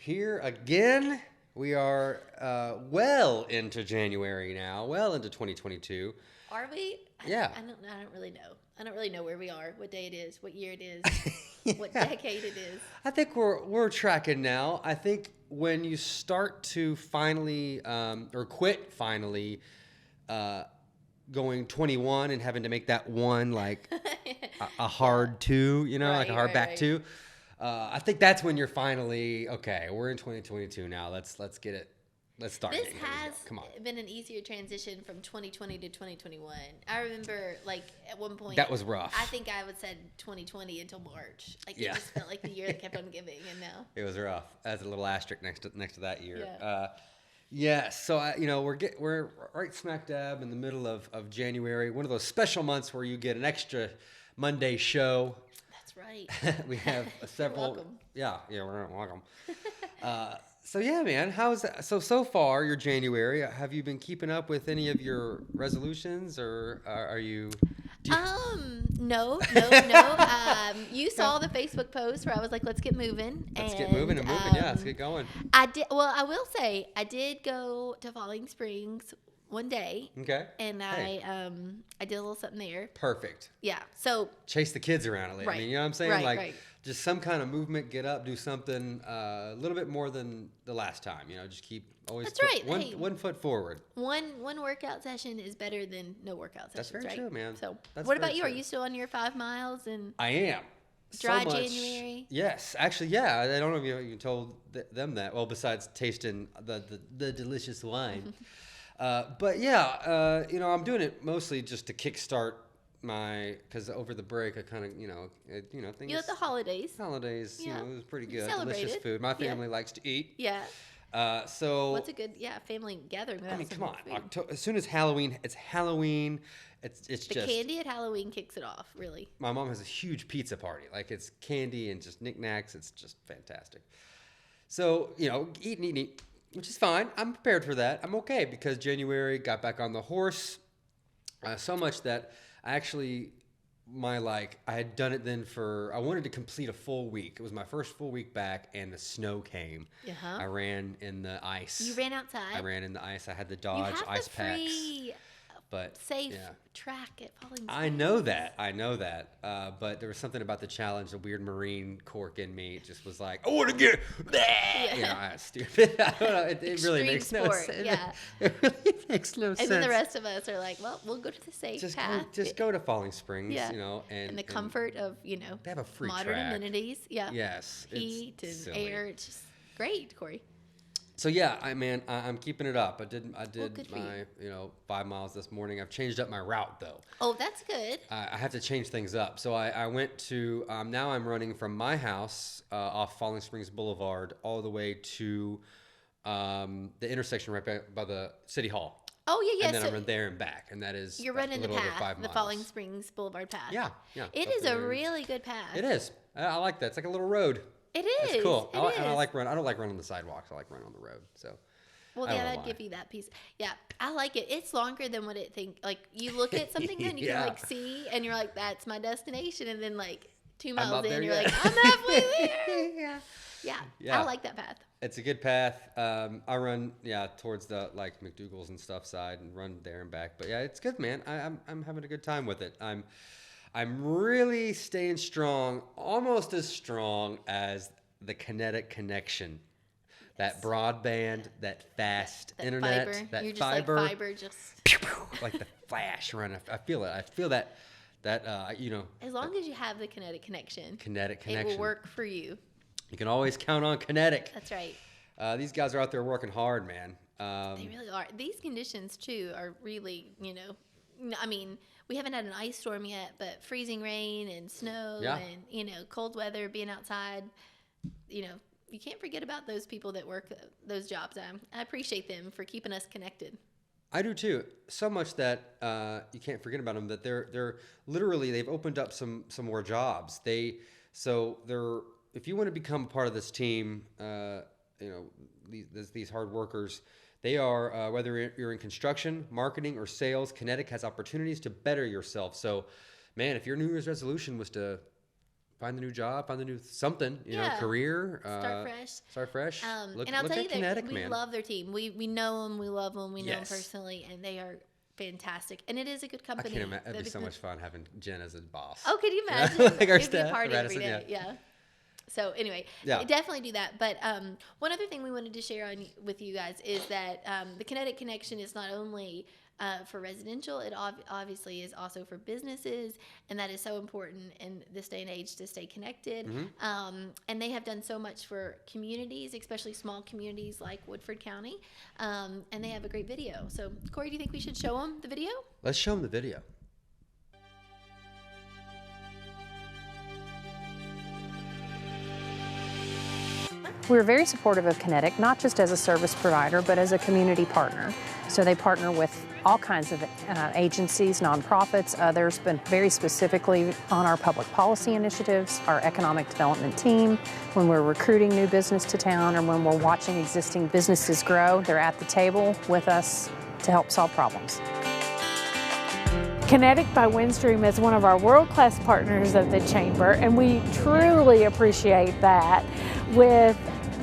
here again. We are well into January now, well into 2022. Are we? Yeah. I don't really know. I don't really know where we are, what day it is, what year it is, Yeah. what decade it is. I think we're tracking now. I think when you start to finally or quit finally going 21 and having to make that one like a hard two, like a hard back right. two. I think that's when you're finally okay. We're in 2022 now. Let's get it. Let's start. This it. has Come on. been an easier transition from 2020 to 2021. I remember, like, at one point... That was rough. I think I would said 2020 until March. Like, Yeah. It just felt like the year that kept on giving, and now... It was rough. That's a little asterisk next to that year. Yeah. Yes. So we're right smack dab in the middle of January. One of those special months where you get an extra Monday show. That's right. We have several. You're welcome. Yeah, we're welcome. So yeah, man, how's that? So far your January? Have you been keeping up with any of your resolutions, or are you? No. You saw the Facebook post where I was like, "Let's get moving." Let's get moving. Yeah, let's get going. I did. Well, I will say I did go to Falling Springs one day. Okay. And Hey. I did a little something there. Perfect. Yeah. So Chase the kids around a little. Right. I mean, you know what I'm saying? Right, like right. just some kind of movement, get up, do something a little bit more than the last time. Just keep always That's put right. one Hey. one foot forward. one workout session is better than no workout sessions. That's very right? true, man. So That's what very about you? true. Are you still on your 5 miles and I am. dry So much- January? Yes, actually, yeah. I don't know if you told them that. Well, besides tasting the delicious wine, but yeah, I'm doing it mostly just to kickstart because over the break I kind of things. You at the holidays? Holidays, Yeah. it was pretty You good. Delicious celebrated. food. My Yeah. family likes to eat. Yeah. So What's a good family gathering? I mean, without come some on. food? As soon as Halloween, it's Halloween. It's The just candy at Halloween kicks it off, really. my mom has a huge pizza party. Like it's candy and just knickknacks. It's just fantastic. So, eat, which is fine. I'm prepared for that. I'm okay because January got back on the horse so much that I actually, I had done it then I wanted to complete a full week. It was my first full week back and the snow came. Uh-huh. I ran in the ice. You ran outside. I ran in the ice. I had the You Dodge have ice the free, packs. But safe yeah. track at Falling Springs. I know that. But there was something about the challenge, the weird Marine cork in me. It just was like, I want to get. Yeah. It's stupid. I don't know. It really Extreme makes no sport, sense. yeah. It really makes no sense. And then the rest of us are like, well, we'll go to the safe path. Just go to Falling Springs, Yeah. and And the comfort of, they have a free modern track. amenities. Yeah. Yes, Heat it's and silly. air. It's just great, Cory. So yeah, I'm keeping it up. I did good for my 5 miles this morning. I've changed up my route though. Oh, that's good. I have to change things up. So I went to now I'm running from my house off Falling Springs Boulevard all the way to the intersection right by the City Hall. Oh, yeah. And then So I run there and back, and that is you're running a the little over 5 path, the miles. Falling Springs Boulevard path. Yeah. It Up is a there. really good path. It is. I like that. It's like a little road. It It's is. cool. It And I is. like run. I don't like running on the sidewalks. I like running on the road. So. Well, I don't yeah, know that'd why. give you that piece. Yeah, I like it. It's longer than what it think. Like you look at something and you Yeah. can see, and you're like, "That's my destination," and then 2 I'm miles not in, there you're yet. like, "I'm halfway there." Yeah. Yeah, I like that path. It's a good path. I run towards the McDougal's and stuff side and run there and back. But yeah, it's good, man. I'm having a good time with it. I'm really staying strong, almost as strong as the kinetic connection. That broadband, that fast That internet, fiber. that You're just fiber, like fiber, just like the flash run. I feel it. I feel that as long as you have the kinetic connection, kinetic it connection. will work for you. You can always count on kinetic. That's right. These guys are out there working hard, man. They really are. These conditions too are really, I mean, we haven't had an ice storm yet, but freezing rain and snow Yeah. and cold weather, being outside, you can't forget about those people that work those jobs. I appreciate them for keeping us connected. I do too. So much that you can't forget about them. That they're literally they've opened up some more jobs. If you want to become part of this team, these hard workers, they are whether you're in construction, marketing, or sales. Kinetic has opportunities to better yourself. So, man, if your New Year's resolution was to find the new job, find the new something, career. Start fresh. Look and I'll tell you Kinetic, we man. love their team. We know them, we love them, we know them Yes. personally, and they are fantastic. And it is a good company. I can't imagine. It'd be so much fun having Jen as a boss. Oh, could you imagine? Like our It'd be a staff, party every Radisson, day. Yeah. So anyway, Yeah. definitely do that. But one other thing we wanted to share with you guys is that the Kinetic Connection is not only for residential, it obviously is also for businesses, and that is so important in this day and age to stay connected. And they have done so much for communities, especially small communities like Woodford County, and they have a great video. So Cory, do you think we should show them the video? Let's show them the video. We're very supportive of Kinetic, not just as a service provider, but as a community partner. So they partner with all kinds of agencies, nonprofits, others, but very specifically on our public policy initiatives, our economic development team. When we're recruiting new business to town or when we're watching existing businesses grow, they're at the table with us to help solve problems. Kinetic by Windstream is one of our world-class partners of the Chamber, and we truly appreciate that with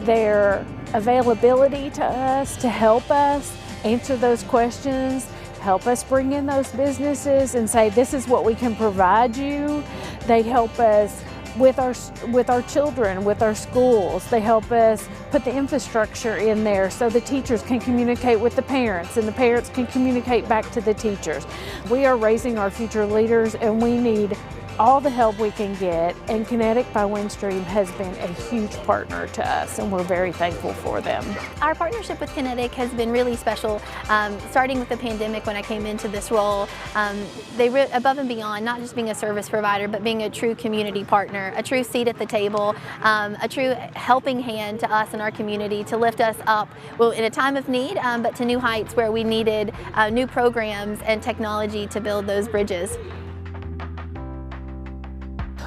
their availability to us to help us answer those questions, help us bring in those businesses and say, this is what we can provide you. They help us with our children, with our schools. They help us put the infrastructure in there so the teachers can communicate with the parents and the parents can communicate back to the teachers. We are raising our future leaders and we need all the help we can get, and Kinetic by Windstream has been a huge partner to us, and we're very thankful for them. Our partnership with Kinetic has been really special, starting with the pandemic when I came into this role. They above and beyond, not just being a service provider, but being a true community partner, a true seat at the table, a true helping hand to us and our community to lift us up, well, in a time of need, but to new heights where we needed new programs and technology to build those bridges.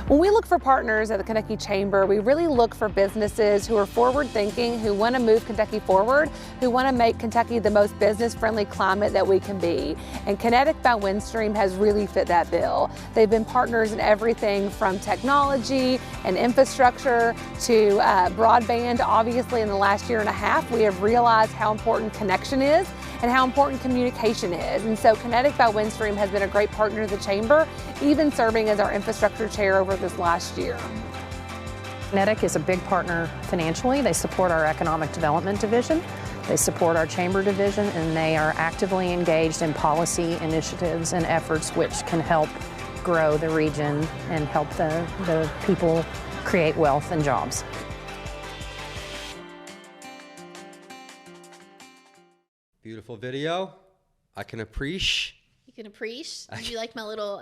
When we look for partners at the Kentucky Chamber, we really look for businesses who are forward-thinking, who want to move Kentucky forward, who want to make Kentucky the most business-friendly climate that we can be. And Kinetic by Windstream has really fit that bill. They've been partners in everything from technology and infrastructure to broadband. Obviously, in the last year and a half, we have realized how important connection is and how important communication is. And so Kinetic by Windstream has been a great partner to the Chamber, even serving as our infrastructure chair over this last year. Kinetic is a big partner financially. They support our economic development division. They support our chamber division, and they are actively engaged in policy initiatives and efforts which can help grow the region and help the people create wealth and jobs. Beautiful video. I can appreciate. You can appreciate. Did you like my little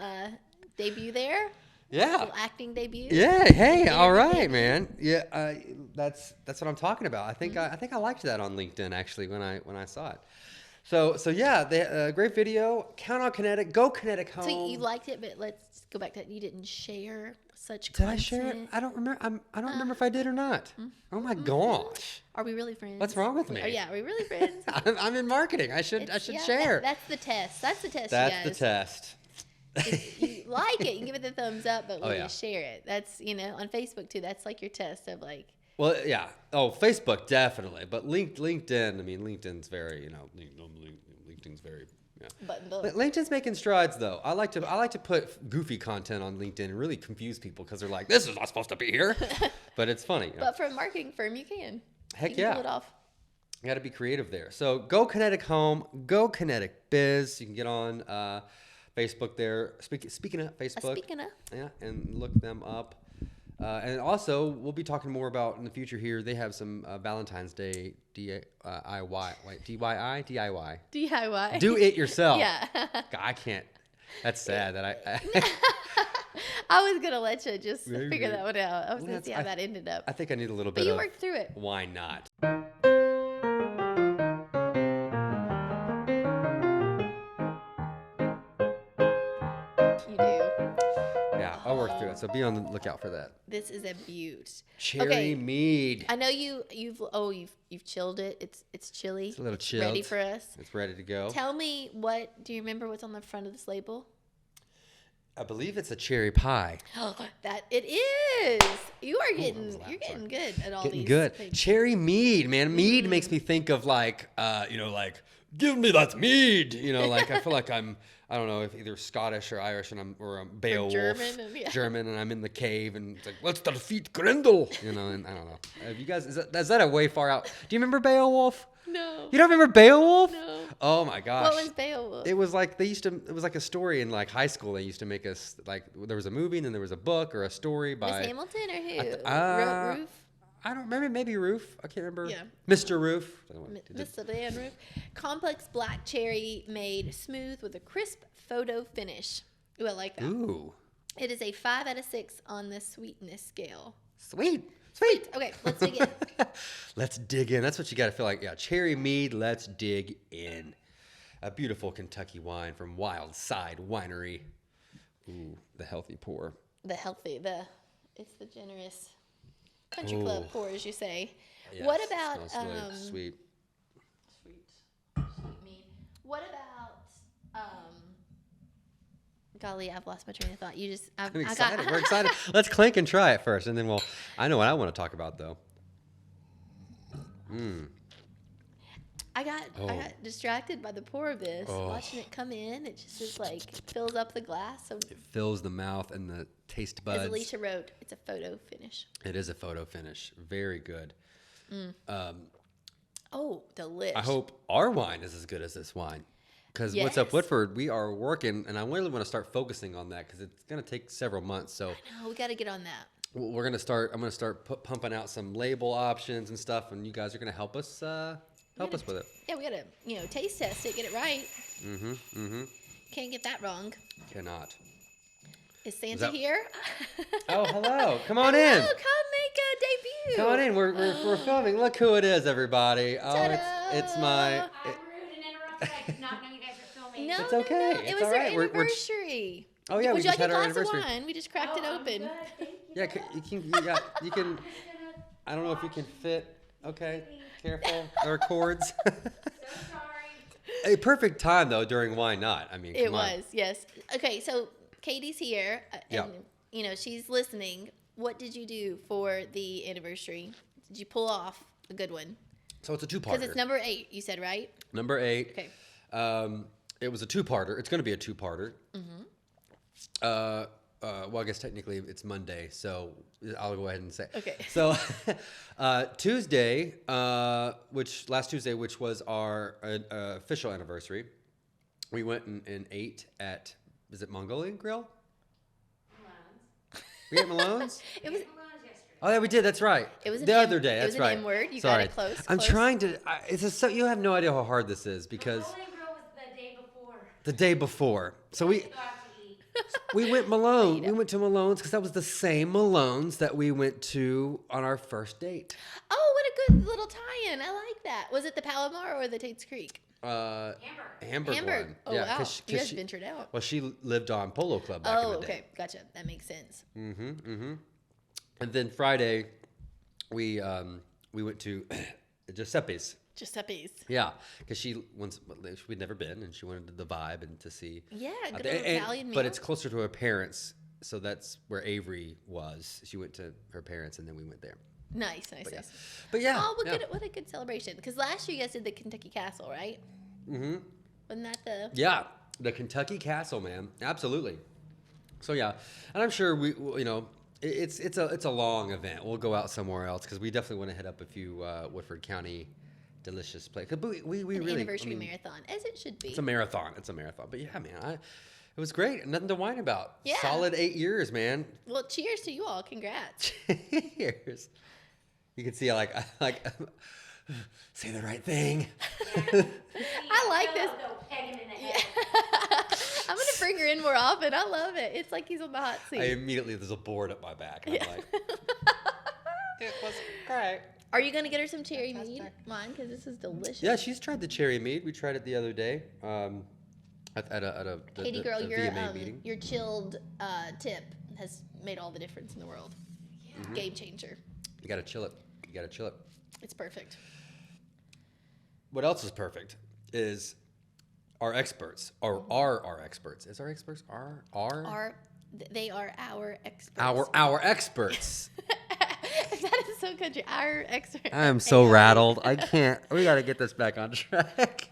debut there? Yeah. Little acting debut. Yeah. Hey. All right, man. Yeah. That's what I'm talking about. I think I liked that on LinkedIn actually when I saw it. So yeah, they great video. Count on Kinetic. Go Kinetic home. So you liked it, but let's go back to that. You didn't share such Did content. I share it? I don't remember. I don't remember if I did or not. Oh my gosh. Are we really friends? What's wrong with me? Oh yeah, are we really friends? I'm in marketing. I should share. That's the test. That's the test. That's you the guys. test. If you like it, you can give it the thumbs up, but will yeah. you share it? That's on Facebook too. That's like your test of like. Well, yeah. Oh, Facebook definitely, but LinkedIn. I mean, LinkedIn's very LinkedIn's very. Yeah. But LinkedIn's making strides though. I like to put goofy content on LinkedIn and really confuse people because they're like, this is not supposed to be here, but it's funny. But for a marketing firm, you can. Heck you can yeah. pull it off. You got to be creative there. So go Kinetic home, go Kinetic Biz. You can get on Facebook there. Speaking of Facebook, yeah, and look them up. And also, we'll be talking more about in the future here. They have some Valentine's Day DIY. DIY. Do it yourself. Yeah. God, I can't. That's sad that I I was gonna let you just figure that one out. I was gonna see how that ended up. I think I need a little But bit you of. worked through it. Why not? You do. Yeah, I'll work through it. So be on the lookout for that. This is a beaut. Cherry Mead. I know you've chilled it. It's chilly. It's a little chilled. Ready for us. It's ready to go. Tell me do you remember what's on the front of this label? I believe it's a cherry pie. Oh, that it is. You are getting loud. you're getting good at all Getting these good. things. Cherry mead, man. Mead makes me think of like, like, give me that mead. Like I feel like I don't know if either Scottish or Irish, and I'm Beowulf, German, and I'm in the cave, and it's like, let's defeat Grendel. And I don't know. Have you guys, is that a way far out? Do you remember Beowulf? No. You don't remember Beowulf? No. Oh my gosh. What was Beowulf? It was like it was like a story in like high school. They used to make us like, there was a movie and then there was a book or a story by Miss Hamilton or who? Roof? I don't remember. Maybe Roof. I can't remember. Yeah. Mr. Roof. Mr. Dan Roof. Complex black cherry made smooth with a crisp photo finish. Ooh, I like that. Ooh. It is a 5 out of 6 on the sweetness scale. Sweet. Okay, let's dig in. Let's dig in. That's what you got to feel like. Yeah, Cherry Mead. Let's dig in. A beautiful Kentucky wine from Wild Side Winery. Ooh, the healthy pour. It's the generous country club pour, as you say. Yes, What about smells really sweet. Sweet mead. What about golly, I've lost my train of thought. I'm excited. We're excited. Let's clink and try it first, and then I know what I want to talk about though. I got distracted by the pour of this. Watching it come in, it just is like fills up the glass. So It fills the mouth and the taste buds. as Alicia wrote, it's a photo finish. It is a photo finish. Very good. Oh, delicious. I hope our wine is as good as this wine. Because What's Up Yes. Woodford, we are working, and I really want to start focusing on that because it's going to take several months. So No, we got to get on that. I'm going to start pumping out some label options and stuff, and you guys are going to help us with it. Yeah, we got to taste test it, get it right. Can't get that wrong. Cannot. Is Santa that- here? Oh, hello. Come on in. Hello, come make a debut. Come on in. We're filming. Look who it is, everybody. Oh, Ta-da. it's my. I'm rude and interrupted. I did not know you guys were filming. No, It's no, okay. no. It It's was all their right. We're- anniversary. Oh yeah, we Would you just like had a our glass anniversary. of wine? We just cracked it open. Good, thank you. Yeah, you can. I don't know if you can fit. Okay, careful. There are cords. So sorry. A perfect time though during Why Not? I mean, It come on. was, yes. Okay, so Katie's here, Yeah. and she's listening. What did you do for the anniversary? Did you pull off a good one? So it's a two-parter. Because it's number 8, you said, right? Number 8. Okay. It was a two-parter. It's going to be a two-parter. Well, I guess technically it's Monday, so I'll go ahead and say. Okay. So Tuesday, last Tuesday, which was our official anniversary, we went and ate at, is it Mongolian Grill? We ate Malone's? It was Oh, yeah, we did. That's right. It was an the M- other day. it That's was an right. M word. You got Sorry. it close, I'm close. trying to. You have no idea how hard this is because Rolling Grill was the day before. the day before. So We got to eat. we went Malone. We went to Malone's because that was the same Malone's that we went to on our first date. Oh, what a good little tie-in. I like that. Was it the Palomar or the Tate's Creek? Hamburg Hamburg. one. Oh, Yeah, wow. 'cause You guys she- ventured out. Well, she lived on Polo Club back in Oh, the day. okay. Gotcha. That makes sense. And then Friday, we went to Giuseppe's. Giuseppe's. Yeah, because we'd never been, and she wanted the vibe and to see. Yeah, good And- old Italian meal. but it's closer to her parents, so that's where Avery was. She went to her parents, and then we went there. Nice. But yeah, Oh, yeah. what a good celebration. Because last year you guys did the Kentucky Castle, right? Mm-hmm. Wasn't that the... Yeah, the Kentucky Castle, man, absolutely. So yeah, and I'm sure it's a long event. We'll go out somewhere else because we definitely want to hit up a few Woodford County delicious places. But we really anniversary marathon, as it should be. It's a marathon. But yeah, man, it was great. Nothing to whine about. Yeah. Solid 8 years, man. Well, cheers to you all. Congrats. Cheers. You can see I like say the right thing. I like this. Go peg him in the head. I'm going to bring her in more often. I love it. It's like he's on the hot seat. There's a board at my back. And I'm like, it was great. Are you going to get her some cherry mead wine? Because this is delicious. Yeah, she's tried the cherry mead. We tried it the other day. At a Katie girl, the your VMA meeting. your chilled tip has made all the difference in the world. Game changer. You gotta chill it. It's perfect. What else is perfect is our experts, or are our experts. Is our experts They are our experts. our experts. That is so country. Our experts. I am so rattled. I can't. We got to get this back on track.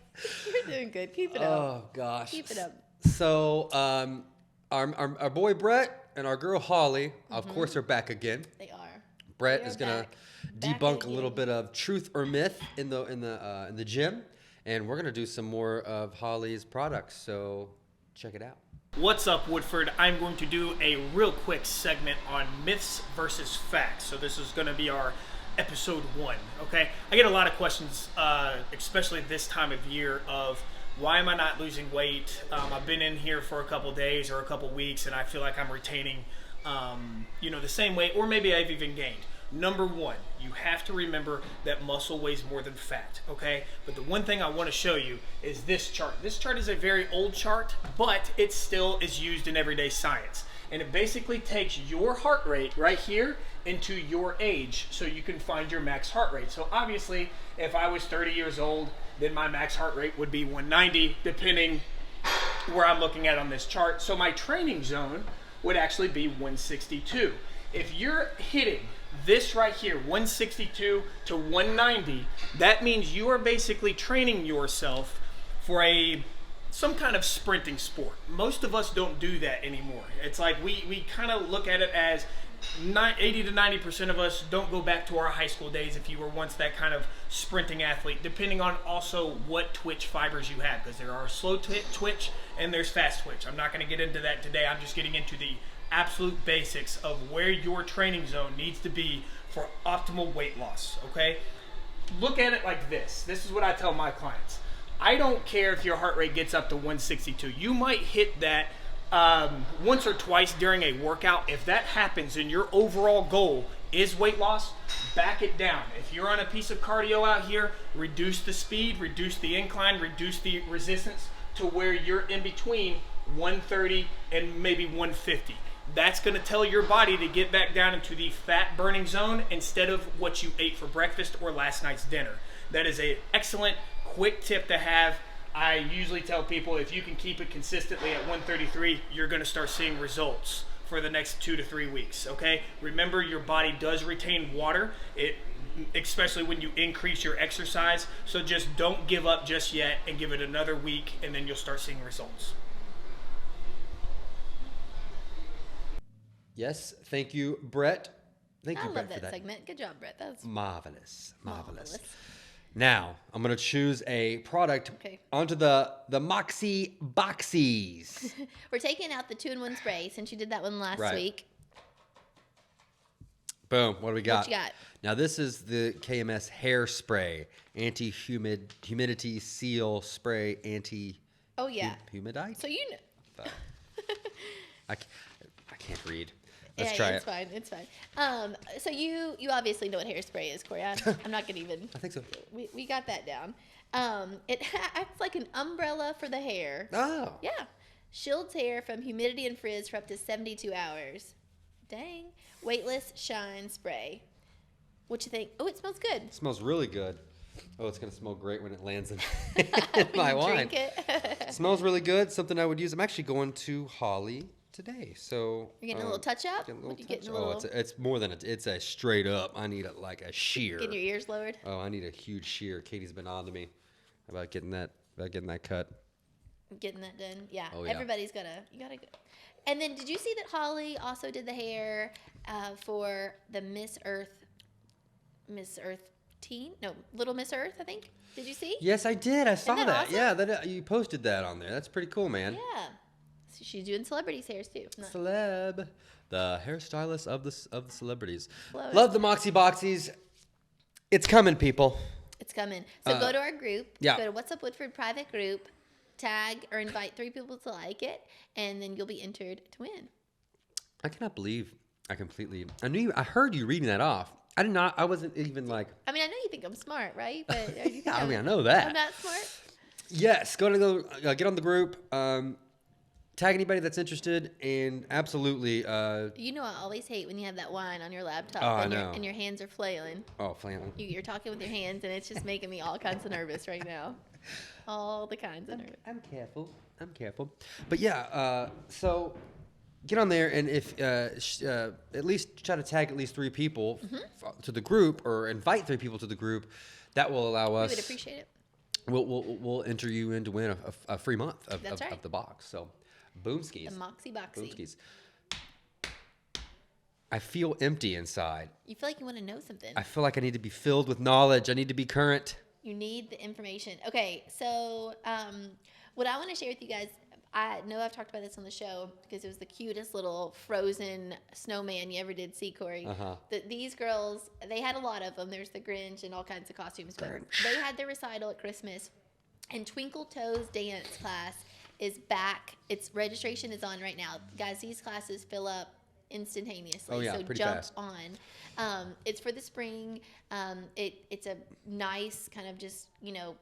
You're doing good. Keep it up. Oh gosh. Keep it up. So, our boy Brett and our girl Holly, of course, are back again. They are. Brett They are is gonna back. Back debunk a again. little bit of truth or myth in the gym, and we're gonna do some more of Holly's products. So, check it out. What's up, Woodford? I'm going to do a real quick segment on myths versus facts. So this is going to be our episode 1, okay? I get a lot of questions, especially this time of year, of why am I not losing weight? I've been in here for a couple days or a couple weeks, and I feel like I'm retaining, the same weight, or maybe I've even gained. Number 1, you have to remember that muscle weighs more than fat, okay? But the one thing I want to show you is this chart. This chart is a very old chart, but it still is used in everyday science. And it basically takes your heart rate right here into your age so you can find your max heart rate. So obviously, if I was 30 years old, then my max heart rate would be 190, depending where I'm looking at on this chart. So my training zone would actually be 162. If you're hitting this right here, 162 to 190, that means you are basically training yourself for some kind of sprinting sport. Most of us don't do that anymore. It's like we kind of look at it as 80 to 90% of us don't go back to our high school days if you were once that kind of sprinting athlete, depending on also what twitch fibers you have, because there are slow twitch and there's fast twitch. I'm not going to get into that today. I'm just getting into the absolute basics of where your training zone needs to be for optimal weight loss, okay? Look at it like this. This is what I tell my clients. I don't care if your heart rate gets up to 162. You might hit that once or twice during a workout. If that happens and your overall goal is weight loss, back it down. If you're on a piece of cardio out here, reduce the speed, reduce the incline, reduce the resistance to where you're in between 130 and maybe 150. That's going to tell your body to get back down into the fat burning zone instead of what you ate for breakfast or last night's dinner. That is an excellent quick tip to have. I usually tell people if you can keep it consistently at 133, you're going to start seeing results for the next 2 to 3 weeks, okay? Remember, your body does retain water, especially when you increase your exercise, so just don't give up just yet and give it another week, and then you'll start seeing results. Yes, thank you, Brett. Thank I you, love Brett, that for that. segment. Good job, Brett. That was Marvelous. marvelous. Now, I'm going to choose a product Okay. onto the Moxie Boxies. We're taking out the 2-in-1 spray since you did that one last Right. week. Boom. What do we got? What you got? Now, this is the KMS hairspray, humidity seal spray, Oh, yeah. humidite. So you know. I can't read. Let's Yeah, try it's it. fine. It's fine. So you obviously know what hairspray is, Cory. I'm not gonna even. I think so. We got that down. It acts like an umbrella for the hair. Oh. Yeah, shields hair from humidity and frizz for up to 72 hours. Dang. Weightless shine spray. What you think? Oh, it smells good. It smells really good. Oh, it's going to smell great when it lands in my You wine. drink it. It smells really good. Something I would use. I'm actually going to Holly today. So You're getting a little touch up? getting a What little you getting, touch- a little- it's more than it's a straight up. I need a shear. Getting your ears lowered. Oh, I need a huge shear. Katie's been on to me about getting that cut. Getting that done. Yeah. Oh, yeah. Everybody's you gotta go. And then did you see that Holly also did the hair for the Miss Earth teen? No, Little Miss Earth, I think. Did you see? Yes, I did. I saw that that. awesome? Yeah, that you posted that on there. That's pretty cool, man. Yeah. So she's doing celebrities' hairs too. Not- Celeb, the hairstylist of the celebrities. Love it. Love the Moxie Boxies. It's coming, people. It's coming. So go to our group. yeah. Go to What's Up Woodford private group. Tag or invite 3 people to like it, and then you'll be entered to win. I cannot believe I heard you reading that off. I did not. I wasn't even like. I mean, I know you think I'm smart, right? But you think I mean, I know that. I'm not smart. Yes, get on the group. tag anybody that's interested, and absolutely. You know, I always hate when you have that wine on your laptop Oh, I and, know. your hands are flailing. Oh, flailing. You're talking with your hands, and it's just making me all kinds of nervous right now. All the kinds of nervous. I'm careful. But yeah, so get on there, and if at least try to tag at least 3 people to the group, or invite 3 people to the group. That will allow us. We would appreciate it. We'll enter you in to win a free month of the box. So, boom skis. The Moxie Boxy. Boom skis. I feel empty inside. You feel like you want to know something. I feel like I need to be filled with knowledge. I need to be current. You need the information. Okay, so what I want to share with you guys, I know I've talked about this on the show because it was the cutest little frozen snowman you ever did see, Cory. These girls, they had a lot of them. There's the Grinch and all kinds of costumes. But they had their recital at Christmas, and Twinkle Toes dance class is back. Its registration is on right now. Guys, these classes fill up instantaneously. Oh, yeah, so pretty jump fast. on. It's for the spring. It's a nice kind of just,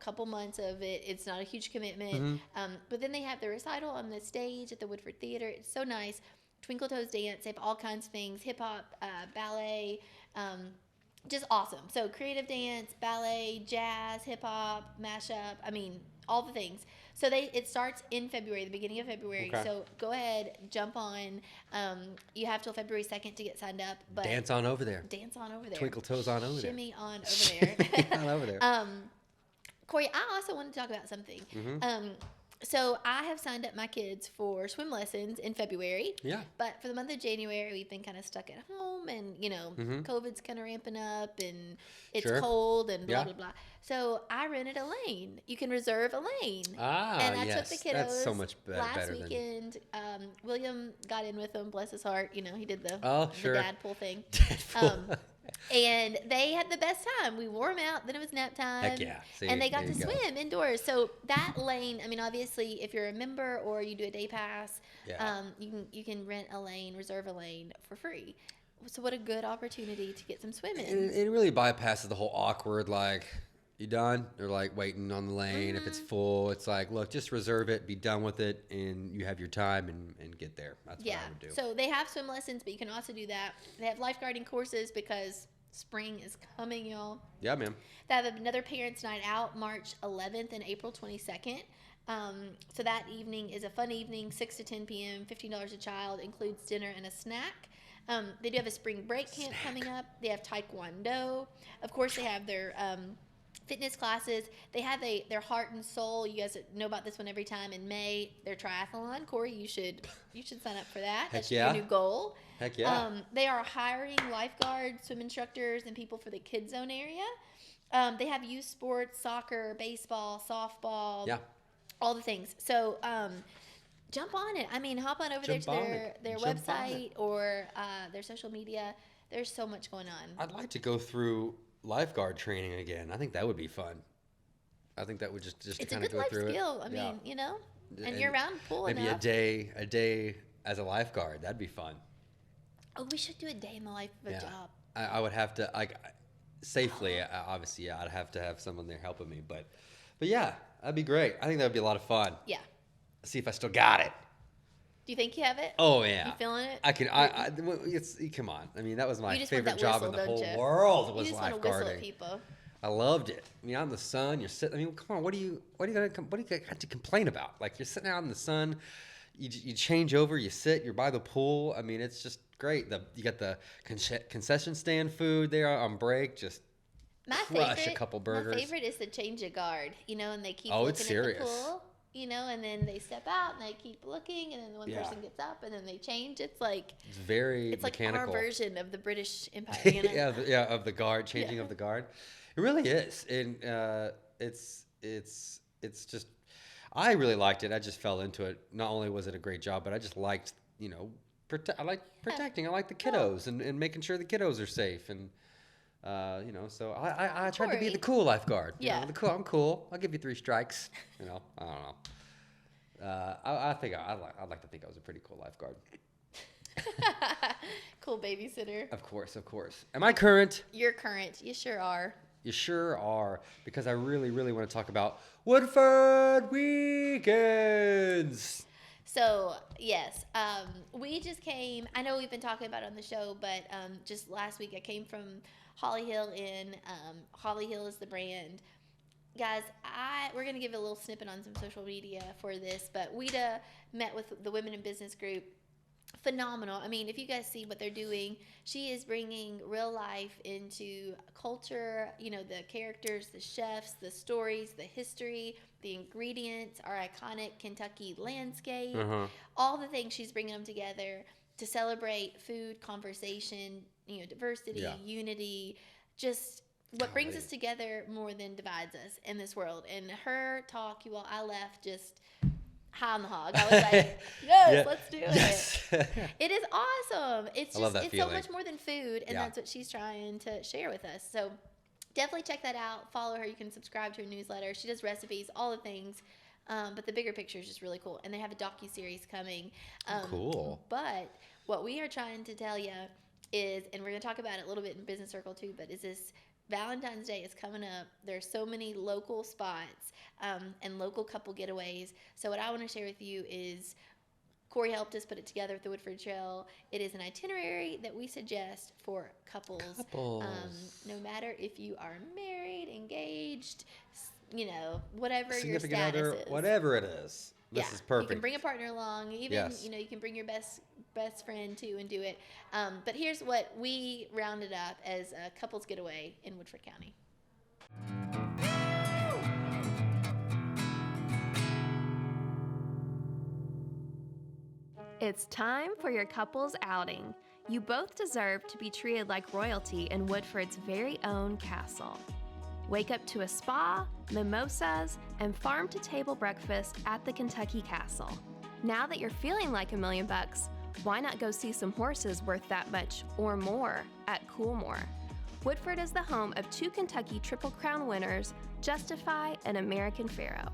couple months of it. It's not a huge commitment. But then they have the recital on the stage at the Woodford Theater. It's so nice. Twinkle Toes dance. They have all kinds of things. Hip hop, ballet, just awesome. So creative dance, ballet, jazz, hip hop, mashup. I mean, all the things. So it starts in February, the beginning of February. Okay. So go ahead, jump on. You have till February 2nd to get signed up. But Dance on over there. Dance on over there. Twinkle toes on over there. Shimmy on over there. On over there. Cory, I also want to talk about something. So I have signed up my kids for swim lessons in February. Yeah. But for the month of January, we've been kind of stuck at home, and COVID's kind of ramping up, and it's Sure. cold, and blah Yeah. blah blah. So I rented a lane. You can reserve a lane. Ah, and I yes. took the kiddos That's so much last better than. weekend. William got in with them, bless his heart. He did the Sure. the dad pull thing. And they had the best time. We wore them out. Then it was nap time. Heck yeah. See, And they got there to you go. swim indoors. So that lane, I mean, obviously, if you're a member or you do a day pass, Yeah. you can rent a lane, reserve a lane for free. So what a good opportunity to get some swimming. And it really bypasses the whole awkward, like, you done? Or like waiting on the lane. If it's full, it's like, look, just reserve it, be done with it, and you have your time and get there. That's what I would do. So they have swim lessons, but you can also do that. They have lifeguarding courses because spring is coming, y'all. Yeah, man. They have another parents' night out March 11th and April 22nd. So that evening is a fun evening, 6 to 10 p.m., $15 a child, includes dinner and a snack. They do have a spring break camp coming up. They have Taekwondo. Of course, they have their fitness classes. They have their heart and soul. You guys know about this one every time in May. Their triathlon. Cory, you should sign up for that. That's yeah. your new goal. Heck yeah. They are hiring lifeguards, swim instructors, and people for the kids zone area. They have youth sports, soccer, baseball, softball. Yeah. All the things. So jump on it. I mean, hop on over there to their Jump on website or their social media. There's so much going on. I'd like to go through lifeguard training again. I think that would be fun. I think that would just It's a kind of good go life through skill. it. I mean, and you're around the pool maybe enough. a day as a lifeguard. That'd be fun. Oh, we should do a day in the life of a job. I would have to safely. Obviously, yeah, I'd have to have someone there helping me. But yeah, that'd be great. I think that'd be a lot of fun. Yeah. See if I still got it. Do you think you have it? Oh yeah. You feeling it? I can. Come on. I mean, that was my You just want favorite that job whistle, in the whole don't you? world. You Was just want to whistle at lifeguarding. people. I loved it. I mean, out in the sun, you're sitting. I mean, come on. What do you got to complain about? Like, you're sitting out in the sun. You change over. You sit. You're by the pool. I mean, it's just great. You got the concession stand food there on break. Just crush a couple burgers. My favorite is the change of guard. And they keep Oh, looking it's at serious. the pool. And then they step out and they keep looking, and then the one Yeah. person gets up and then they change. It's like very mechanical. our version of the British Empire. yeah, of the guard, changing of the guard. It really is, and it's just. I really liked it. I just fell into it. Not only was it a great job, but I just liked, I like protecting. I like the kiddos and making sure the kiddos are safe, and so I tried to be Cory. the cool lifeguard. Yeah. I'm cool. I'll give you 3 strikes. I don't know. I'd like to think I was a pretty cool lifeguard. Cool babysitter. Of course. Am I current? You're current. You sure are. You sure are, because I really, really want to talk about Woodford weekends. So yes, we just came. I know we've been talking about it on the show, but just last week I came from Holly Hill. Holly Hill is the brand, guys. We're gonna give a little snippet on some social media for this, but Weta met with the Women in Business group. Phenomenal. I mean, if you guys see what they're doing, she is bringing real life into culture, the characters, the chefs, the stories, the history, the ingredients, our iconic Kentucky landscape, all the things. She's bringing them together to celebrate food, conversation, diversity, unity, just what brings us together more than divides us in this world. And her talk, you all, I left just high on the hog. I was like, yes, let's do it. It is awesome. It's I love that it's feeling. So much more than food, and that's what she's trying to share with us. So definitely check that out. Follow her. You can subscribe to her newsletter. She does recipes, all the things. But the bigger picture is just really cool. And they have a docuseries coming. Cool. But what we are trying to tell you is, and we're going to talk about it a little bit in Business Circle too, but is this Valentine's Day is coming up. There's so many local spots and local couple getaways. So what I want to share with you is Cory helped us put it together with the Woodford Trail. It is an itinerary that we suggest for couples. No matter if you are married, engaged, whatever your significant status other, is. whatever it is. This is perfect. You can bring a partner along. Even, you can bring your best friend too and do it. But here's what we rounded up as a couples getaway in Woodford County. It's time for your couple's outing. You both deserve to be treated like royalty in Woodford's very own castle. Wake up to a spa, mimosas, and farm-to-table breakfast at the Kentucky Castle. Now that you're feeling like $1 million, why not go see some horses worth that much or more at Coolmore? Woodford is the home of 2 Kentucky Triple Crown winners, Justify and American Pharoah.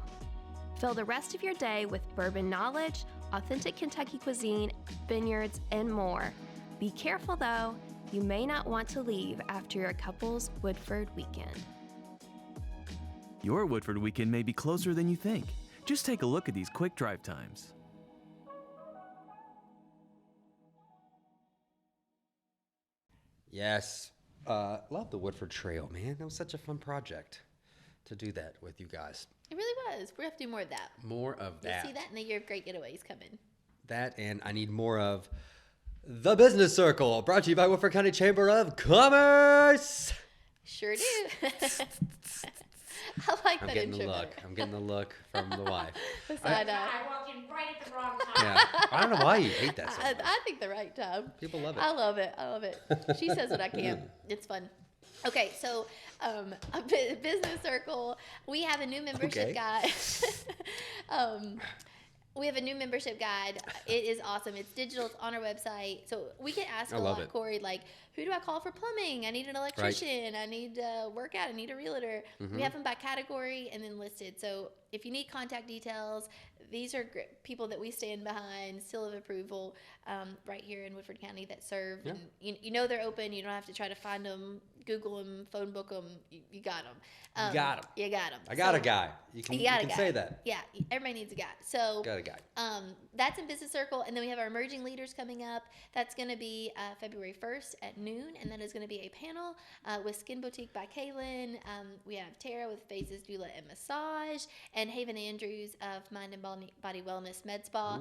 Fill the rest of your day with bourbon knowledge, authentic Kentucky cuisine, vineyards, and more. Be careful though, you may not want to leave after your couple's Woodford weekend. Your Woodford weekend may be closer than you think. Just take a look at these quick drive times. Yes. Love the Woodford Trail, man. That was such a fun project to do that with you guys. It really was. We have to do more of that. More of that. You'll see that in the year of great getaways coming. That, and I need more of The Business Circle, brought to you by Woodford County Chamber of Commerce. Sure do. I like I'm that getting intro. the look. I'm getting the look from the wife. I know. I walked in right at the wrong time. Yeah. I don't know why you hate that so much. I think the right time. People love it. I love it. I love it. She says what I can't. It's fun. Okay, so a Business Circle, we have a new membership guide. We have a new membership guide. It is awesome. It's digital. It's on our website. So we get asked a lot, Cory, like, who do I call for plumbing? I need an electrician. I need to work out. I need a realtor. We have them by category and then listed. So if you need contact details, these are people that we stand behind, seal of approval, right here in Woodford County that serve. Yeah. And you know they're open. You don't have to try to find them, Google them, phone book them. You got them. You got them. You got them. I got a guy. You can say that. Yeah, everybody needs a guy. So Got a guy. that's in Business Circle, and then we have our emerging leaders coming up. That's going to be February 1st at noon, and that is going to be a panel with Skin Boutique by Kaylin. We have Tara with Phases Doula and Massage, and Haven Andrews of Mind and Body Wellness Med Spa.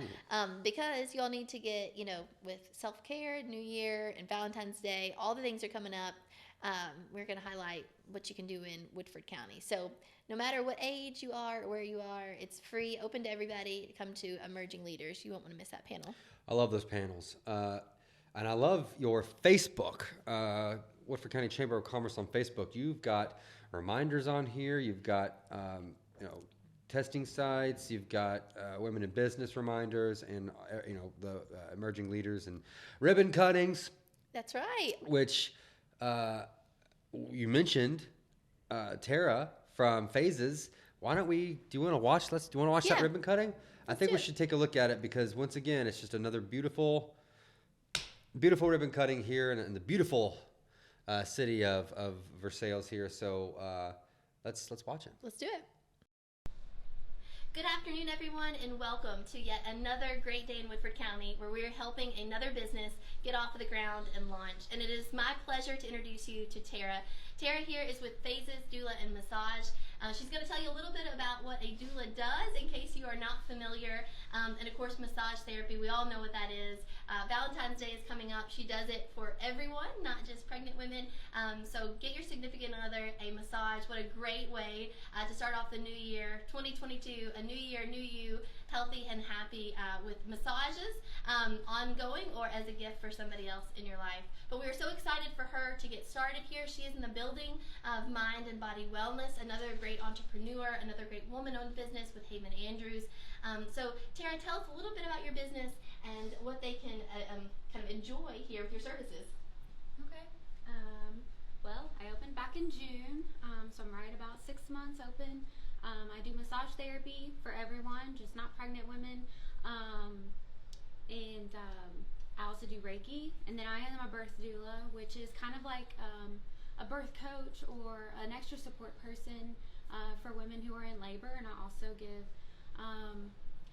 Because y'all need to get, with self-care, New Year, and Valentine's Day, all the things are coming up. We're going to highlight what you can do in Woodford County. So no matter what age you are or where you are, it's free, open to everybody to come to Emerging Leaders. You won't want to miss that panel. I love those panels. And I love your Facebook, Woodford County Chamber of Commerce on Facebook. You've got reminders on here. You've got, testing sites. You've got women in business reminders and, the emerging leaders and ribbon cuttings. That's right. Which you mentioned, Tara from Phases. Why don't we? Do you want to watch? Do you want to watch that ribbon cutting? I think we should take a look at it because once again, it's just another beautiful ribbon cutting here in the beautiful city of Versailles here. So let's watch it. Let's do it. Good afternoon, everyone, and welcome to yet another great day in Woodford County where we're helping another business get off of the ground and launch. And it is my pleasure to introduce you to Tara. Tara here is with Phases Doula and Massage. She's going to tell you a little bit about what a doula does in case you are not familiar. And of course, massage therapy, we all know what that is. Valentine's Day is coming up. She does it for everyone, not just pregnant women. So get your significant other a massage. What a great way to start off the new year, 2022, a new year, new you, healthy and happy with massages ongoing or as a gift for somebody else in your life. But we are so excited for her to get started here. She is in the building of Mind and Body Wellness, another great entrepreneur, another great woman-owned business with Haven Andrews. So Tara, tell us a little bit about your business and what they can kind of enjoy here with your services. Okay. Well, I opened back in June, so I'm right about 6 months open. I do massage therapy for everyone, just not pregnant women. And I also do Reiki, and then I am a birth doula, which is kind of like a birth coach or an extra support person for women who are in labor, and I also give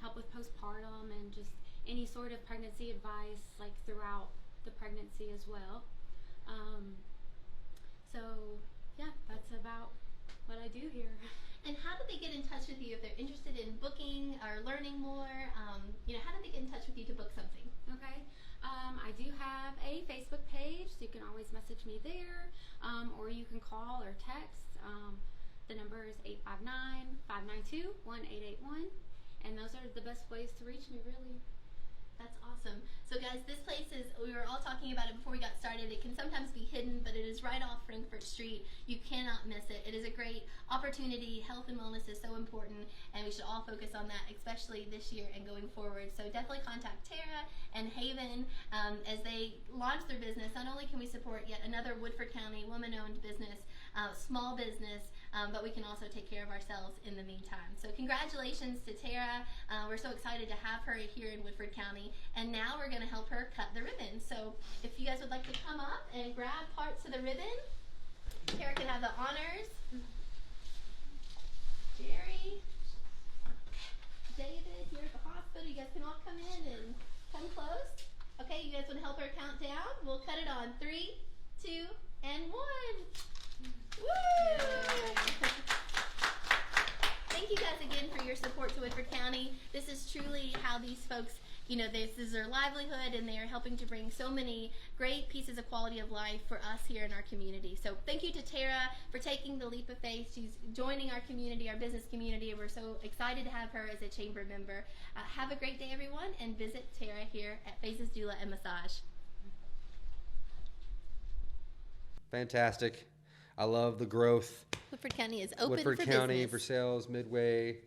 help with postpartum and just any sort of pregnancy advice like throughout the pregnancy as well. So yeah, that's about what I do here. And how do they get in touch with you if they're interested in booking or learning more? How do they get in touch with you to book something? Okay. I do have a Facebook page, so you can always message me there, or you can call or text. The number is 859-592-1881, and those are the best ways to reach me, really. That's awesome. So guys, this place is, we were all talking about it before we got started, it can sometimes be hidden, but it is right off Frankfurt Street. You cannot miss it. It is a great opportunity. Health and wellness is so important, and we should all focus on that, especially this year and going forward. So definitely contact Tara and Haven as they launch their business. Not only can we support yet another Woodford County woman-owned business, small business, but we can also take care of ourselves in the meantime. So congratulations to Tara. We're so excited to have her here in Woodford County. And now we're going to help her cut the ribbon. So if you guys would like to come up and grab parts of the ribbon, Tara can have the honors. Jerry, David, here at the hospital, you guys can all come in and come close. Okay, you guys want to help her count down? We'll cut it on 3, 2, and 1. Woo! Thank you guys again for your support to Woodford County. This is truly how these folks, this is their livelihood, and they are helping to bring so many great pieces of quality of life for us here in our community. So thank you to Tara for taking the leap of faith. She's joining our community, our business community, and we're so excited to have her as a chamber member. Have a great day, everyone, and visit Tara here at Phases Doula and Massage. Fantastic. I love the growth. Woodford County is open Woodford for County, business. Versailles, Midway.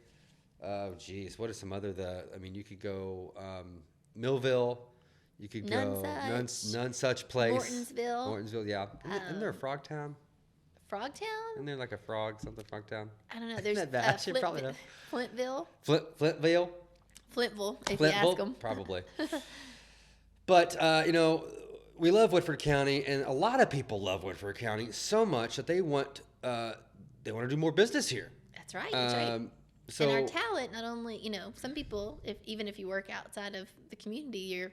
Oh, geez. What are some other, you could go Millville. You could go Nonesuch Place. Mortonsville, yeah. Isn't there a Frogtown? Frogtown? Isn't there like a Frogtown? I don't know. There's Flintville. Flintville? Flintville, if you ask them. Probably. But, we love Woodford County, and a lot of people love Woodford County so much that they want to do more business here. That's right. That's right. So, and our talent, not only, some people, even if you work outside of the community,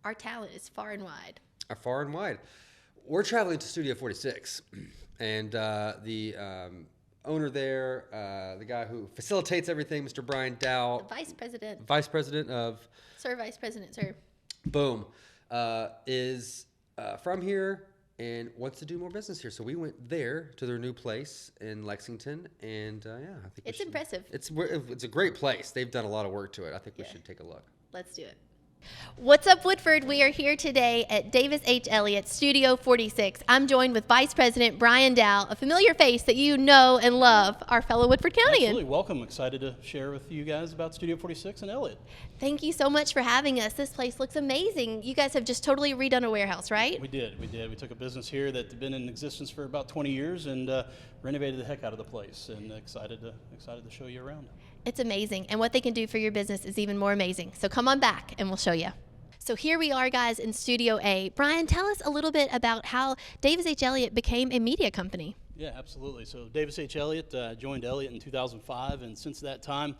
our talent is far and wide. Far and wide. We're traveling to Studio 46, and the owner there, the guy who facilitates everything, Mr. Brian Dow. The vice president. Vice president of... Sir, vice president, sir. Boom. Is from here and wants to do more business here. So we went there to their new place in Lexington, and I think it's impressive. It's a great place. They've done a lot of work to it. I think we should take a look. Let's do it. What's up, Woodford? We are here today at Davis H. Elliott, Studio 46. I'm joined with Vice President Brian Dow, a familiar face that you know and love, our fellow Woodford County. Absolutely. Welcome. Excited to share with you guys about Studio 46 and Elliott. Thank you so much for having us. This place looks amazing. You guys have just totally redone a warehouse, right? We did. We took a business here that had been in existence for about 20 years and renovated the heck out of the place, and excited to show you around. It's amazing, and what they can do for your business is even more amazing. So come on back, and we'll show you. So here we are, guys, in Studio A. Brian, tell us a little bit about how Davis H. Elliott became a media company. Yeah, absolutely. So Davis H. Elliott joined Elliott in 2005, and since that time,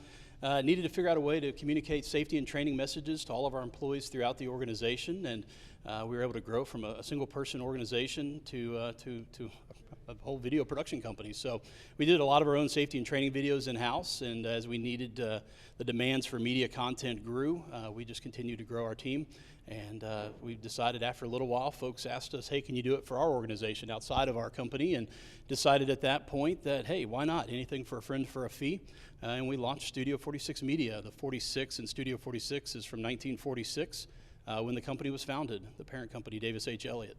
needed to figure out a way to communicate safety and training messages to all of our employees throughout the organization, and we were able to grow from a single-person organization to a whole video production company. So we did a lot of our own safety and training videos in-house, and as we needed, the demands for media content grew, we just continued to grow our team. And we decided after a little while, folks asked us, hey, can you do it for our organization outside of our company? And decided at that point that, hey, why not? Anything for a friend for a fee. And we launched Studio 46 Media. The 46 in Studio 46 is from 1946 when the company was founded, the parent company, Davis H. Elliott.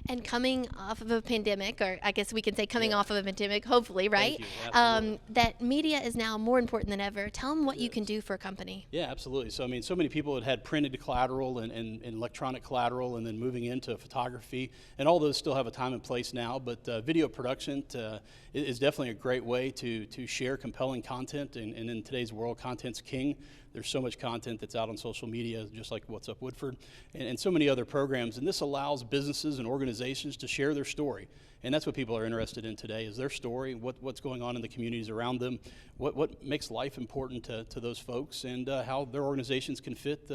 And coming off of a pandemic, or I guess we can say coming off of a pandemic, hopefully, right? Thank you. That media is now more important than ever. Tell them what you can do for a company. Yeah, absolutely. So, I mean, so many people had printed collateral and electronic collateral, and then moving into photography, and all those still have a time and place now, but video production is definitely a great way to share compelling content, and in today's world, content's king. There's so much content that's out on social media, just like What's Up Woodford, and so many other programs. And this allows businesses and organizations to share their story. And that's what people are interested in today, is their story, what's going on in the communities around them, what makes life important to those folks, and how their organizations can fit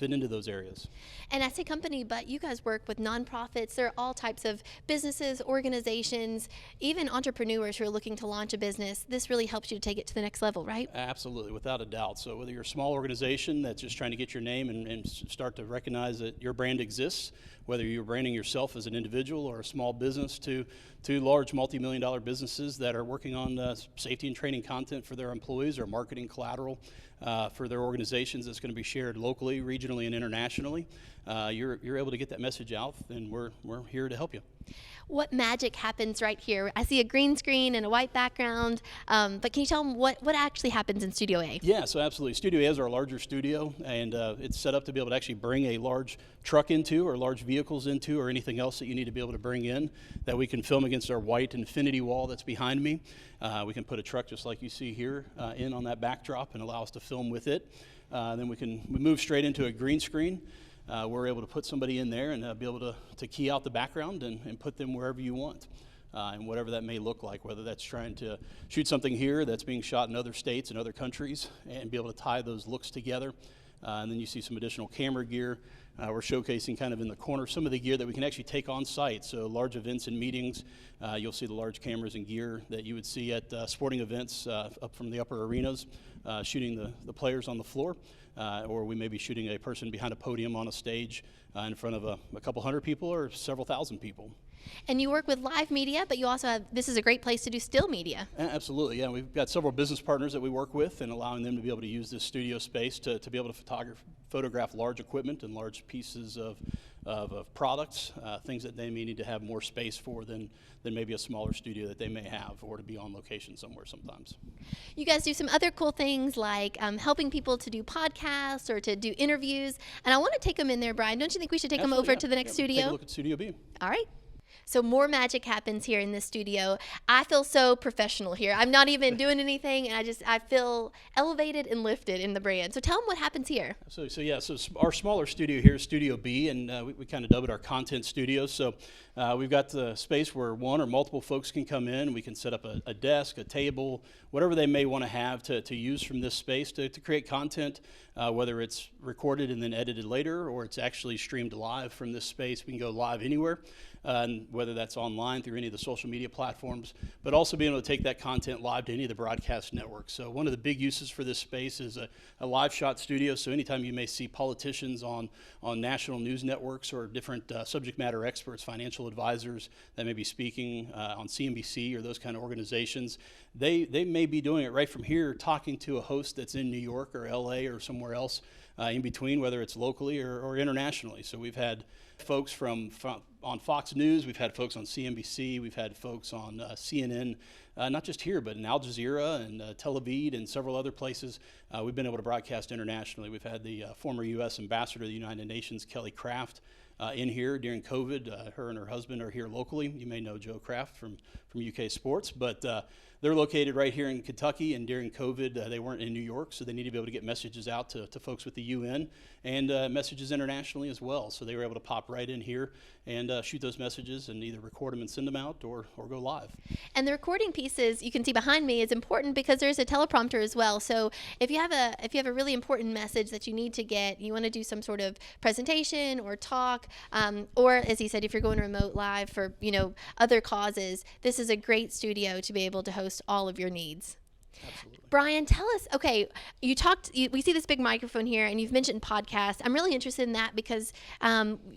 into those areas. And I say company, but you guys work with nonprofits. There are all types of businesses, organizations, even entrepreneurs who are looking to launch a business. This really helps you to take it to the next level, right? Absolutely, without a doubt. So whether you're a small organization that's just trying to get your name and start to recognize that your brand exists, whether you're branding yourself as an individual or a small business, to large multi-million-dollar businesses that are working on safety and training content for their employees or marketing collateral for their organizations that's going to be shared locally, regionally, and internationally. You're able to get that message out, and we're here to help you. What magic happens right here? I see a green screen and a white background, but can you tell them what actually happens in Studio A? Yeah, so absolutely. Studio A is our larger studio, and it's set up to be able to actually bring a large truck into, or large vehicles into, or anything else that you need to be able to bring in that we can film against our white infinity wall that's behind me. We can put a truck just like you see here in on that backdrop and allow us to film with it. Then we move straight into a green screen. We're able to put somebody in there and be able to key out the background and put them wherever you want. And whatever that may look like, whether that's trying to shoot something here that's being shot in other states and other countries, and be able to tie those looks together. And then you see some additional camera gear. We're showcasing kind of in the corner some of the gear that we can actually take on site. So large events and meetings, you'll see the large cameras and gear that you would see at sporting events up from the upper arenas, shooting the players on the floor. Or we may be shooting a person behind a podium on a stage in front of a couple hundred people or several thousand people. And you work with live media, but you also have, this is a great place to do still media. Absolutely, yeah. We've got several business partners that we work with, and allowing them to be able to use this studio space to be able to photograph large equipment and large pieces of products, things that they may need to have more space for than maybe a smaller studio that they may have, or to be on location somewhere sometimes. You guys do some other cool things like helping people to do podcasts or to do interviews, and I want to take them in there, Brian. Don't you think we should take them over to the next studio? Take a look at Studio B. All right. So more magic happens here in this studio. I feel so professional here. I'm not even doing anything, and I feel elevated and lifted in the brand. So tell them what happens here. So our smaller studio here is Studio B, and we kind of dub it our content studio. So we've got the space where one or multiple folks can come in. We can set up a desk, a table, whatever they may want to have to use from this space to create content, whether it's recorded and then edited later, or it's actually streamed live from this space. We can go live anywhere. And whether that's online through any of the social media platforms, but also being able to take that content live to any of the broadcast networks. So one of the big uses for this space is a live shot studio. So anytime you may see politicians on national news networks, or different subject matter experts, financial advisors that may be speaking on CNBC or those kind of organizations, they may be doing it right from here, talking to a host that's in New York or LA or somewhere else in between, whether it's locally or internationally. So we've had folks on Fox News, we've had folks on CNBC, we've had folks on CNN, not just here, but in Al Jazeera and Tel Aviv and several other places. We've been able to broadcast internationally. We've had the former U.S. Ambassador to the United Nations, Kelly Craft, in here during COVID. Her and her husband are here locally. You may know Joe Craft from UK Sports, but they're located right here in Kentucky, and during COVID, they weren't in New York, so they need to be able to get messages out to folks with the UN and messages internationally as well. So they were able to pop right in here and shoot those messages and either record them and send them out or go live. And the recording pieces you can see behind me is important because there's a teleprompter as well. So if you have a really important message that you need to get, you want to do some sort of presentation or talk, or as he said, if you're going remote live for other causes, this is a great studio to be able to host all of your needs. Absolutely. Brian, tell us, okay, we see this big microphone here, and you've mentioned podcasts. I'm really interested in that because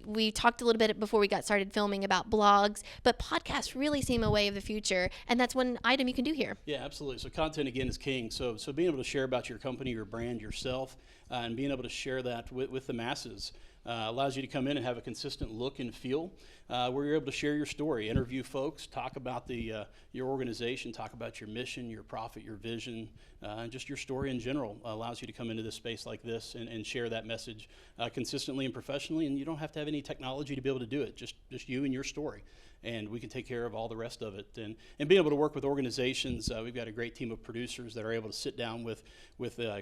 we talked a little bit before we got started filming about blogs, but podcasts really seem a way of the future, and that's one item you can do here. Yeah, absolutely. So content, again, is king. So being able to share about your company, your brand, yourself, and being able to share that with the masses allows you to come in and have a consistent look and feel where you're able to share your story, interview folks, talk about your organization, talk about your mission, your profit, your vision, and just your story in general allows you to come into this space like this and share that message consistently and professionally, and you don't have to have any technology to be able to do it, just you and your story. And we can take care of all the rest of it. And being able to work with organizations, we've got a great team of producers that are able to sit down with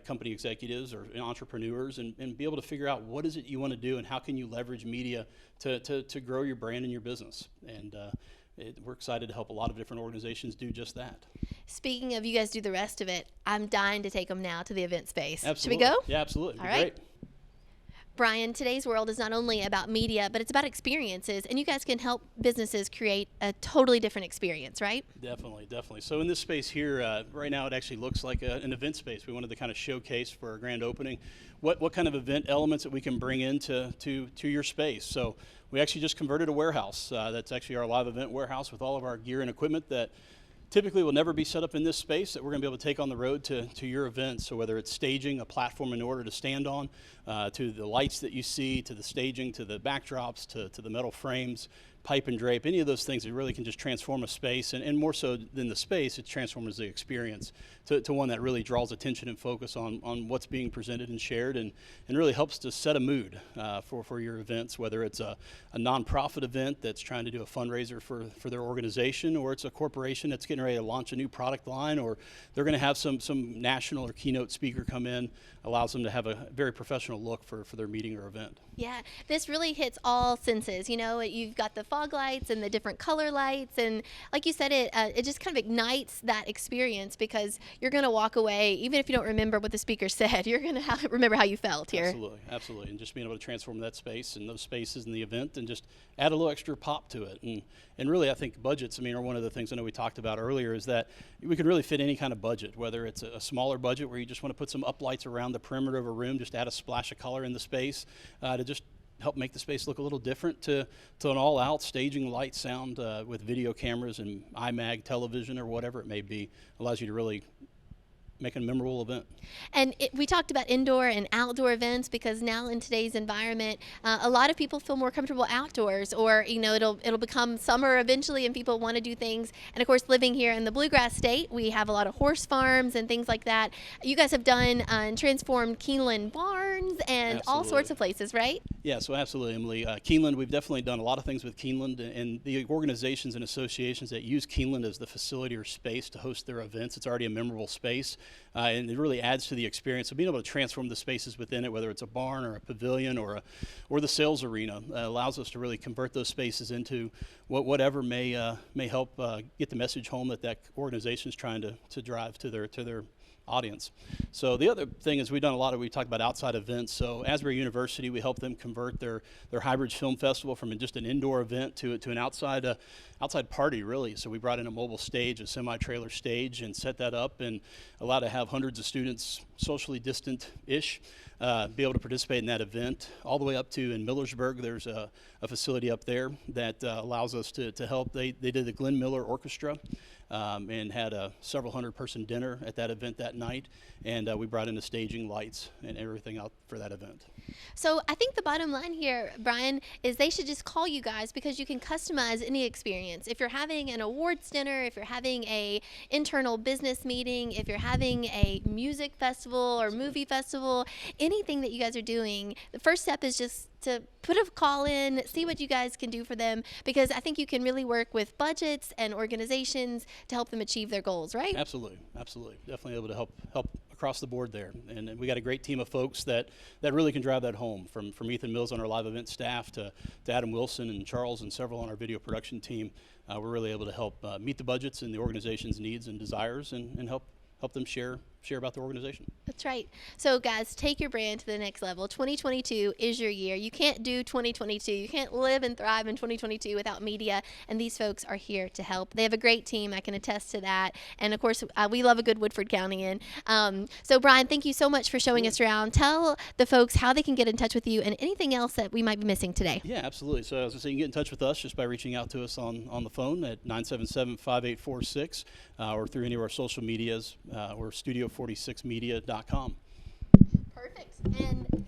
company executives or entrepreneurs and be able to figure out what is it you want to do and how can you leverage media to grow your brand and your business. And we're excited to help a lot of different organizations do just that. Speaking of you guys do the rest of it, I'm dying to take them now to the event space. Absolutely. Should we go? Yeah, absolutely. All right. Great. Brian, today's world is not only about media, but it's about experiences, and you guys can help businesses create a totally different experience, right? Definitely. So in this space here, right now it actually looks like an event space. We wanted to kind of showcase for our grand opening what kind of event elements that we can bring into your space. So we actually just converted a warehouse. That's actually our live event warehouse with all of our gear and equipment that typically will never be set up in this space that we're going to be able to take on the road to your events. So whether it's staging, a platform in order to stand on, to the lights that you see, to the staging, to the backdrops, to the metal frames, pipe and drape, any of those things that really can just transform a space, and more so than the space, it transforms the experience to one that really draws attention and focus on what's being presented and shared, and really helps to set a mood for your events, whether it's a nonprofit event that's trying to do a fundraiser for their organization, or it's a corporation that's getting ready to launch a new product line, or they're going to have some national or keynote speaker come in, allows them to have a very professional look for their meeting or event. Yeah, this really hits all senses. You've got the fog lights and the different color lights, and like you said, it just kind of ignites that experience because you're going to walk away, even if you don't remember what the speaker said, you're going to remember how you felt here. Absolutely, and just being able to transform that space and those spaces in the event and just add a little extra pop to it. And really, I think budgets, are one of the things I know we talked about earlier, is that we can really fit any kind of budget, whether it's a smaller budget where you just want to put some uplights around the perimeter of a room, just add a splash of color in the space to just help make the space look a little different, to an all-out staging, light, sound with video cameras and iMag television or whatever it may be, allows you to really make a memorable event. And we talked about indoor and outdoor events because now in today's environment, a lot of people feel more comfortable outdoors, or it'll become summer eventually and people want to do things. And of course, living here in the Bluegrass State, we have a lot of horse farms and things like that. You guys have done and transformed Keeneland barns and all sorts of places, right? Yeah, so absolutely, Emily. Keeneland, we've definitely done a lot of things with Keeneland, and the organizations and associations that use Keeneland as the facility or space to host their events. It's already a memorable space. And it really adds to the experience of being able to transform the spaces within it, whether it's a barn or a pavilion or the sales arena. Allows us to really convert those spaces into whatever may help get the message home that organization is trying to drive to their audience. So the other thing is we talked about outside events. So Asbury University, we helped them convert their Hybrids Film Festival from just an indoor event to an outside party, really. So we brought in a mobile stage, a semi-trailer stage, and set that up and allowed to have hundreds of students, socially distant-ish, be able to participate in that event. All the way up to in Millersburg, there's a facility up there that allows us to help. They did the Glenn Miller Orchestra and had a several hundred-person dinner at that event that night, and we brought in the staging, lights, and everything out for that event. So I think the bottom line here, Brian, is they should just call you guys because you can customize any experience. If you're having an awards dinner, if you're having a internal business meeting, if you're having a music festival or movie festival, anything that you guys are doing, the first step is just to put a call in, see what you guys can do for them, because I think you can really work with budgets and organizations to help them achieve their goals, right? Absolutely. Definitely able to help across the board there. And we got a great team of folks that really can drive that home, from Ethan Mills on our live event staff to Adam Wilson and Charles and several on our video production team. We're really able to help meet the budgets and the organization's needs and desires, and help them share about the organization. That's right. So guys, take your brand to the next level. 2022 is your year. You can't do 2022. You can't live and thrive in 2022 without media, and these folks are here to help. They have a great team. I can attest to that. And of course, we love a good Woodford County in. So Brian, thank you so much for showing us around. Tell the folks how they can get in touch with you and anything else that we might be missing today. Yeah, absolutely. So as I say, you can get in touch with us just by reaching out to us on the phone at 977-5846 or through any of our social medias. We're Studio46Media.com. Perfect. And